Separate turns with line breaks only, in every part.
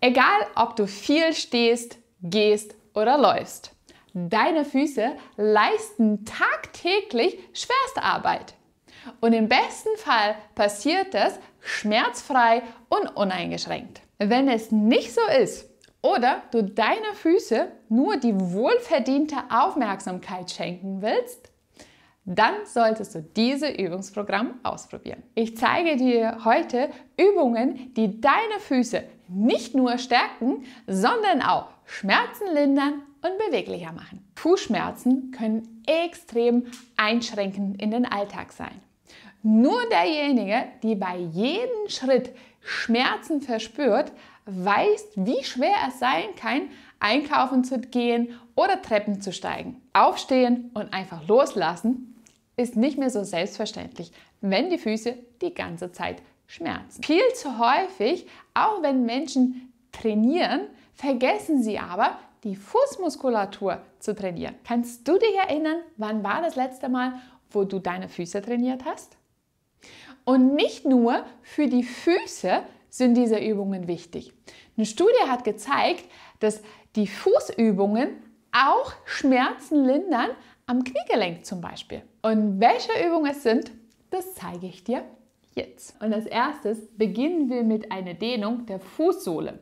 Egal, ob du viel stehst, gehst oder läufst, deine Füße leisten tagtäglich Schwerstarbeit. Und im besten Fall passiert das schmerzfrei und uneingeschränkt. Wenn es nicht so ist oder du deinen Füßen nur die wohlverdiente Aufmerksamkeit schenken willst, dann solltest du dieses Übungsprogramm ausprobieren. Ich zeige dir heute Übungen, die deine Füße nicht nur stärken, sondern auch Schmerzen lindern und beweglicher machen. Fußschmerzen können extrem einschränkend in den Alltag sein. Nur derjenige, der bei jedem Schritt Schmerzen verspürt, weiß, wie schwer es sein kann, einkaufen zu gehen oder Treppen zu steigen. Aufstehen und einfach loslassen ist nicht mehr so selbstverständlich, wenn die Füße die ganze Zeit schmerzen. Viel zu häufig, auch wenn Menschen trainieren, vergessen sie aber, die Fußmuskulatur zu trainieren. Kannst du dich erinnern, wann war das letzte Mal, wo du deine Füße trainiert hast? Und nicht nur für die Füße sind diese Übungen wichtig. Eine Studie hat gezeigt, dass die Fußübungen auch Schmerzen lindern, am Kniegelenk zum Beispiel. Und welche Übungen es sind, das zeige ich dir jetzt. Und als erstes beginnen wir mit einer Dehnung der Fußsohle.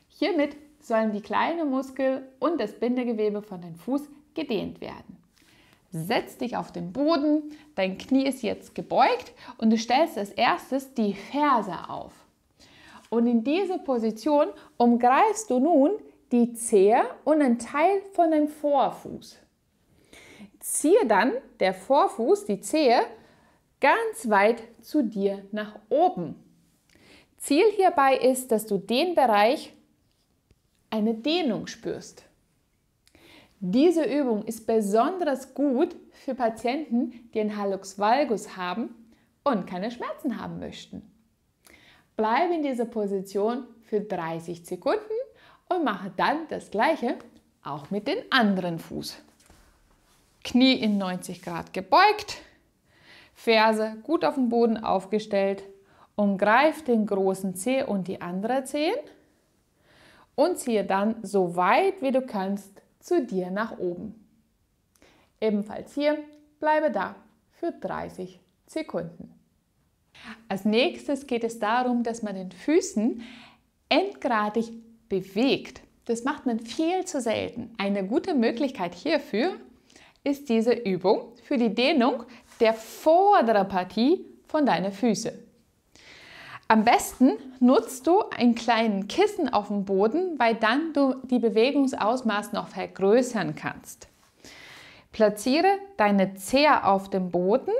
Hiermit sollen die kleinen Muskeln und das Bindegewebe von deinem Fuß gedehnt werden. Setz dich auf den Boden, dein Knie ist jetzt gebeugt und du stellst als erstes die Ferse auf. Und in dieser Position umgreifst du nun die Zehe und einen Teil von deinem Vorfuß. Ziehe dann der Vorfuß, die Zehe, ganz weit zu dir nach oben. Ziel hierbei ist, dass du den Bereich eine Dehnung spürst. Diese Übung ist besonders gut für Patienten, die einen Hallux valgus haben und keine Schmerzen haben möchten. Bleibe in dieser Position für 30 Sekunden und mache dann das Gleiche auch mit dem anderen Fuß. Knie in 90 Grad gebeugt, Ferse gut auf dem Boden aufgestellt, umgreif den großen Zeh und die andere Zehen und ziehe dann so weit wie du kannst zu dir nach oben. Ebenfalls hier, bleibe da für 30 Sekunden. Als nächstes geht es darum, dass man den Füßen endgradig bewegt. Das macht man viel zu selten. Eine gute Möglichkeit hierfür ist diese Übung für die Dehnung der vorderen Partie von deinen Füßen. Am besten nutzt du ein kleines Kissen auf dem Boden, weil dann du die Bewegungsausmaß noch vergrößern kannst. Platziere deine Zehe auf dem Boden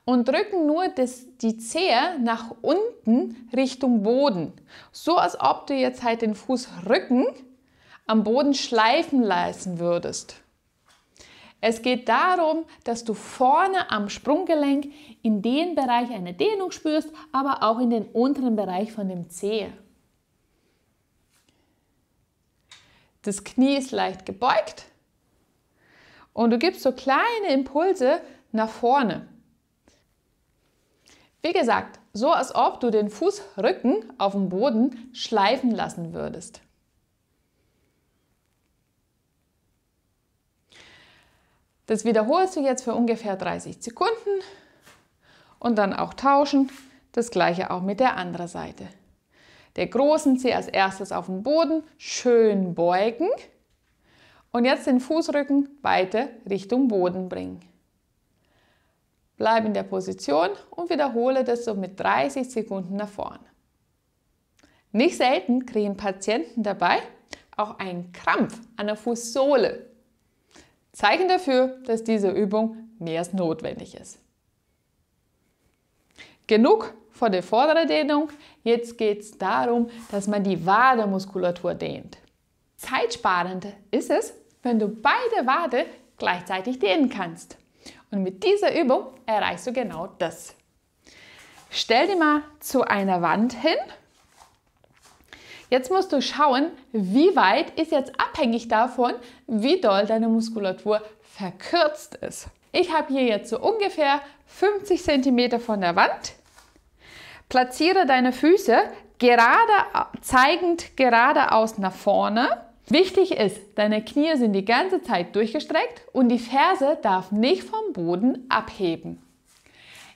und drücke nur die Zehe nach unten Richtung Boden. So als ob du jetzt halt den Fußrücken am Boden schleifen lassen würdest. Es geht darum, dass du vorne am Sprunggelenk in den Bereich eine Dehnung spürst, aber auch in den unteren Bereich von dem Zeh. Das Knie ist leicht gebeugt und du gibst so kleine Impulse nach vorne. Wie gesagt, so als ob du den Fußrücken auf dem Boden schleifen lassen würdest. Das wiederholst du jetzt für ungefähr 30 Sekunden und dann auch tauschen. Das gleiche auch mit der anderen Seite. Der großen Zeh als erstes auf den Boden, schön beugen und jetzt den Fußrücken weiter Richtung Boden bringen. Bleib in der Position und wiederhole das so mit 30 Sekunden nach vorne. Nicht selten kriegen Patienten dabei auch einen Krampf an der Fußsohle. Zeichen dafür, dass diese Übung mehr als notwendig ist. Genug von der vorderen Dehnung. Jetzt geht es darum, dass man die Wadenmuskulatur dehnt. Zeitsparend ist es, wenn du beide Wade gleichzeitig dehnen kannst. Und mit dieser Übung erreichst du genau das. Stell dich mal zu einer Wand hin. Jetzt musst du schauen, wie weit ist jetzt abhängig davon, wie doll deine Muskulatur verkürzt ist. Ich habe hier jetzt so ungefähr 50 cm von der Wand. Platziere deine Füße zeigend geradeaus nach vorne. Wichtig ist, deine Knie sind die ganze Zeit durchgestreckt und die Ferse darf nicht vom Boden abheben.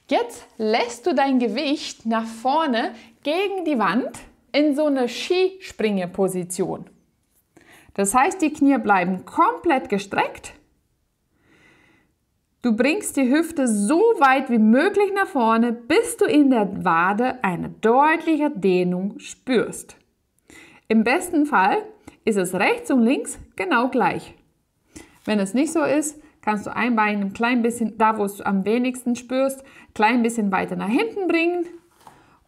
Jetzt lässt du dein Gewicht nach vorne gegen die Wand in so eine Skispringerposition. Das heißt, die Knie bleiben komplett gestreckt. Du bringst die Hüfte so weit wie möglich nach vorne, bis du in der Wade eine deutliche Dehnung spürst. Im besten Fall ist es rechts und links genau gleich. Wenn es nicht so ist, kannst du ein Bein ein klein bisschen, da wo es am wenigsten spürst, ein klein bisschen weiter nach hinten bringen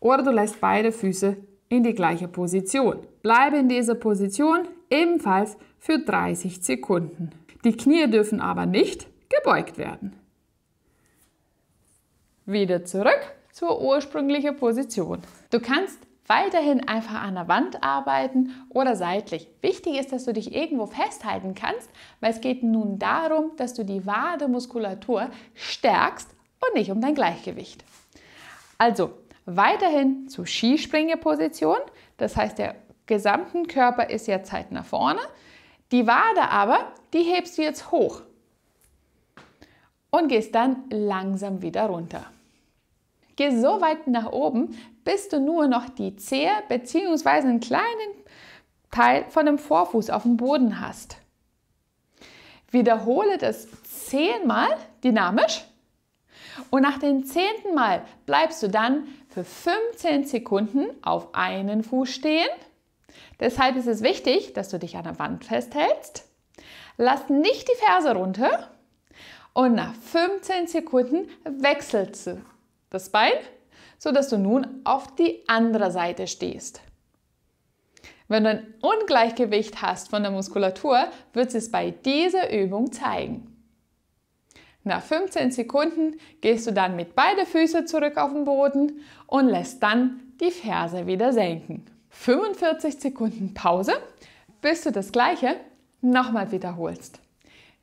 oder du lässt beide Füße in die gleiche Position. Bleibe in dieser Position ebenfalls für 30 Sekunden. Die Knie dürfen aber nicht gebeugt werden. Wieder zurück zur ursprünglichen Position. Du kannst weiterhin einfach an der Wand arbeiten oder seitlich. Wichtig ist, dass du dich irgendwo festhalten kannst, weil es geht nun darum, dass du die Wademuskulatur stärkst und nicht um dein Gleichgewicht. Also weiterhin zur Skispringerposition, das heißt, der gesamte Körper ist jetzt halt nach vorne. Die Wade aber, die hebst du jetzt hoch und gehst dann langsam wieder runter. Geh so weit nach oben, bis du nur noch die Zehe bzw. einen kleinen Teil von dem Vorfuß auf dem Boden hast. Wiederhole das 10-mal dynamisch und nach dem 10. Mal bleibst du dann für 15 Sekunden auf einen Fuß stehen. Deshalb ist es wichtig, dass du dich an der Wand festhältst. Lass nicht die Ferse runter und nach 15 Sekunden wechselst du das Bein, sodass du nun auf die andere Seite stehst. Wenn du ein Ungleichgewicht hast von der Muskulatur, wird es bei dieser Übung zeigen. Nach 15 Sekunden gehst du dann mit beiden Füßen zurück auf den Boden und lässt dann die Ferse wieder senken. 45 Sekunden Pause, bis du das Gleiche nochmal wiederholst.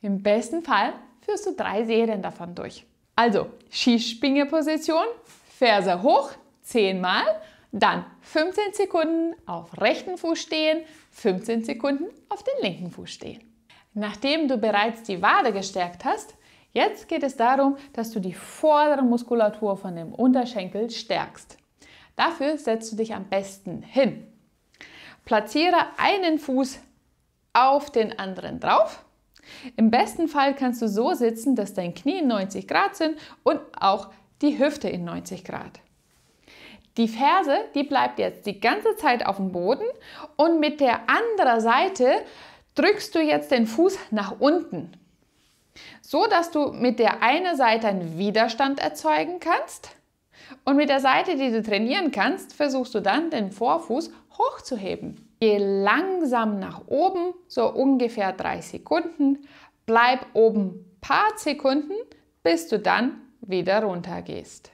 Im besten Fall führst du 3 Serien davon durch. Also Skispringerposition, Ferse hoch, 10-mal, dann 15 Sekunden auf rechten Fuß stehen, 15 Sekunden auf den linken Fuß stehen. Nachdem du bereits die Wade gestärkt hast, jetzt geht es darum, dass du die vordere Muskulatur von dem Unterschenkel stärkst. Dafür setzt du dich am besten hin. Platziere einen Fuß auf den anderen drauf. Im besten Fall kannst du so sitzen, dass dein Knie in 90 Grad sind und auch die Hüfte in 90 Grad. Die Ferse, die bleibt jetzt die ganze Zeit auf dem Boden und mit der anderen Seite drückst du jetzt den Fuß nach unten, so dass du mit der einen Seite einen Widerstand erzeugen kannst und mit der Seite, die du trainieren kannst, versuchst du dann den Vorfuß hochzuheben. Geh langsam nach oben, so ungefähr 3 Sekunden. Bleib oben ein paar Sekunden, bis du dann wieder runter gehst.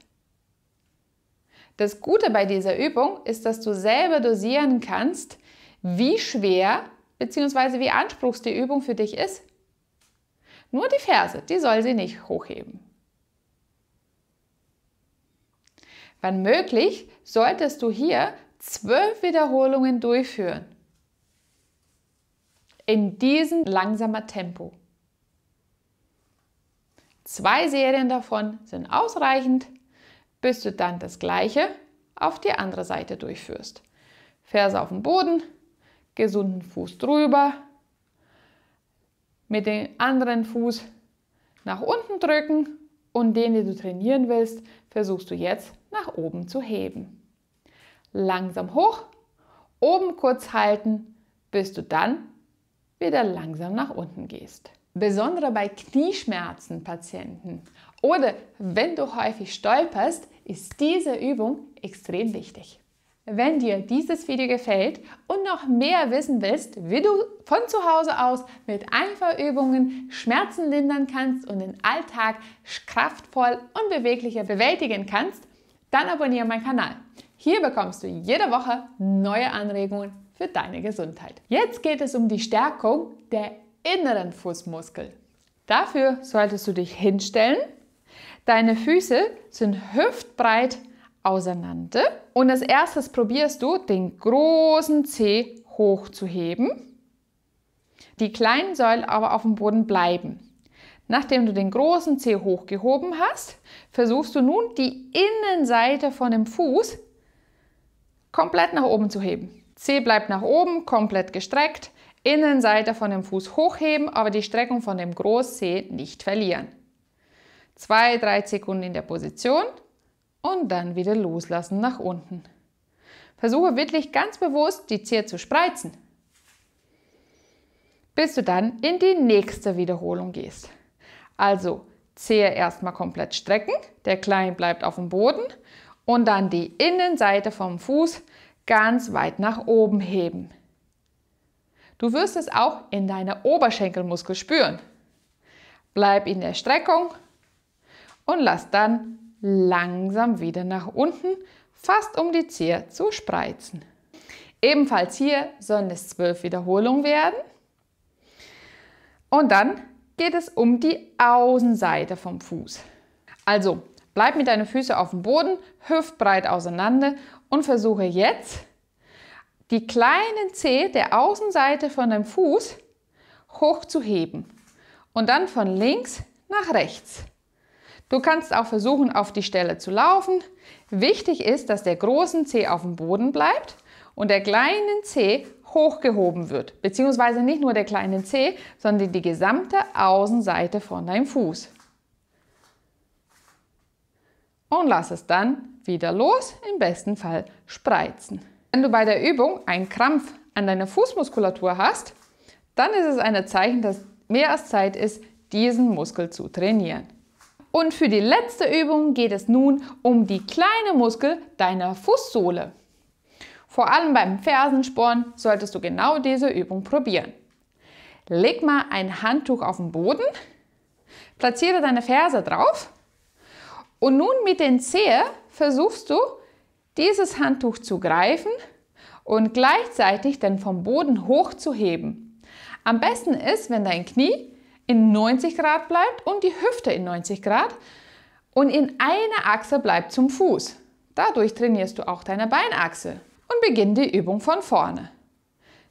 Das Gute bei dieser Übung ist, dass du selber dosieren kannst, wie schwer bzw. wie anspruchsvoll die Übung für dich ist. Nur die Ferse, die soll sie nicht hochheben. Wenn möglich, solltest du hier 12 Wiederholungen durchführen. In diesem langsamen Tempo. 2 Serien davon sind ausreichend, bis du dann das Gleiche auf die andere Seite durchführst. Ferse auf dem Boden, gesunden Fuß drüber, mit dem anderen Fuß nach unten drücken und den du trainieren willst, versuchst du jetzt nach oben zu heben. Langsam hoch, oben kurz halten, bis du dann wieder langsam nach unten gehst. Besonders bei Knieschmerzen-Patienten oder wenn du häufig stolperst, ist diese Übung extrem wichtig. Wenn dir dieses Video gefällt und noch mehr wissen willst, wie du von zu Hause aus mit einfachen Übungen Schmerzen lindern kannst und den Alltag kraftvoll und beweglicher bewältigen kannst, dann abonniere meinen Kanal. Hier bekommst du jede Woche neue Anregungen für deine Gesundheit. Jetzt geht es um die Stärkung der inneren Fußmuskel. Dafür solltest du dich hinstellen. Deine Füße sind hüftbreit auseinander und als erstes probierst du, den großen Zeh hochzuheben. Die kleinen sollen aber auf dem Boden bleiben. Nachdem du den großen Zeh hochgehoben hast, versuchst du nun die Innenseite von dem Fuß komplett nach oben zu heben. Zeh bleibt nach oben, komplett gestreckt. Innenseite von dem Fuß hochheben, aber die Streckung von dem Großzeh nicht verlieren. 2-3 Sekunden in der Position und dann wieder loslassen nach unten. Versuche wirklich ganz bewusst die Zehe zu spreizen, bis du dann in die nächste Wiederholung gehst. Also Zehe erstmal komplett strecken, der Kleine bleibt auf dem Boden und dann die Innenseite vom Fuß ganz weit nach oben heben. Du wirst es auch in deiner Oberschenkelmuskel spüren. Bleib in der Streckung und lass dann langsam wieder nach unten, fast um die Zehe zu spreizen. Ebenfalls hier sollen es 12 Wiederholungen werden. Und dann geht es um die Außenseite vom Fuß. Also bleib mit deinen Füßen auf dem Boden, hüftbreit auseinander und versuche jetzt, die kleinen Zeh der Außenseite von deinem Fuß hochzuheben und dann von links nach rechts. Du kannst auch versuchen, auf die Stelle zu laufen. Wichtig ist, dass der große Zeh auf dem Boden bleibt und der kleine Zeh hochgehoben wird, beziehungsweise nicht nur der kleine Zeh, sondern die gesamte Außenseite von deinem Fuß. Und lass es dann wieder los, im besten Fall spreizen. Wenn du bei der Übung einen Krampf an deiner Fußmuskulatur hast, dann ist es ein Zeichen, dass mehr als Zeit ist, diesen Muskel zu trainieren. Und für die letzte Übung geht es nun um die kleine Muskel deiner Fußsohle. Vor allem beim Fersensporn solltest du genau diese Übung probieren. Leg mal ein Handtuch auf den Boden, platziere deine Ferse drauf und nun mit den Zehen versuchst du, dieses Handtuch zu greifen und gleichzeitig dann vom Boden hochzuheben. Am besten ist, wenn dein Knie in 90 Grad bleibt und die Hüfte in 90 Grad und in einer Achse bleibt zum Fuß. Dadurch trainierst du auch deine Beinachse und beginn die Übung von vorne.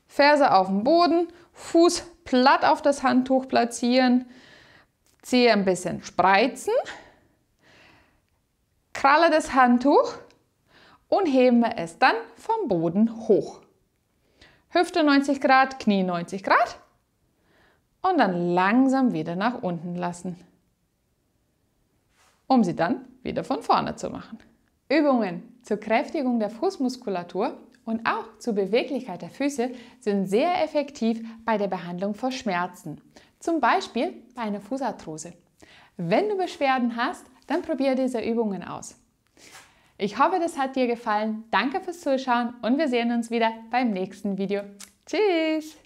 Ferse auf dem Boden, Fuß platt auf das Handtuch platzieren, Zehe ein bisschen spreizen, kralle das Handtuch und heben wir es dann vom Boden hoch. Hüfte 90 Grad, Knie 90 Grad und dann langsam wieder nach unten lassen, um sie dann wieder von vorne zu machen. Übungen zur Kräftigung der Fußmuskulatur und auch zur Beweglichkeit der Füße sind sehr effektiv bei der Behandlung von Schmerzen, zum Beispiel bei einer Fußarthrose. Wenn du Beschwerden hast, dann probiere diese Übungen aus. Ich hoffe, das hat dir gefallen. Danke fürs Zuschauen und wir sehen uns wieder beim nächsten Video. Tschüss!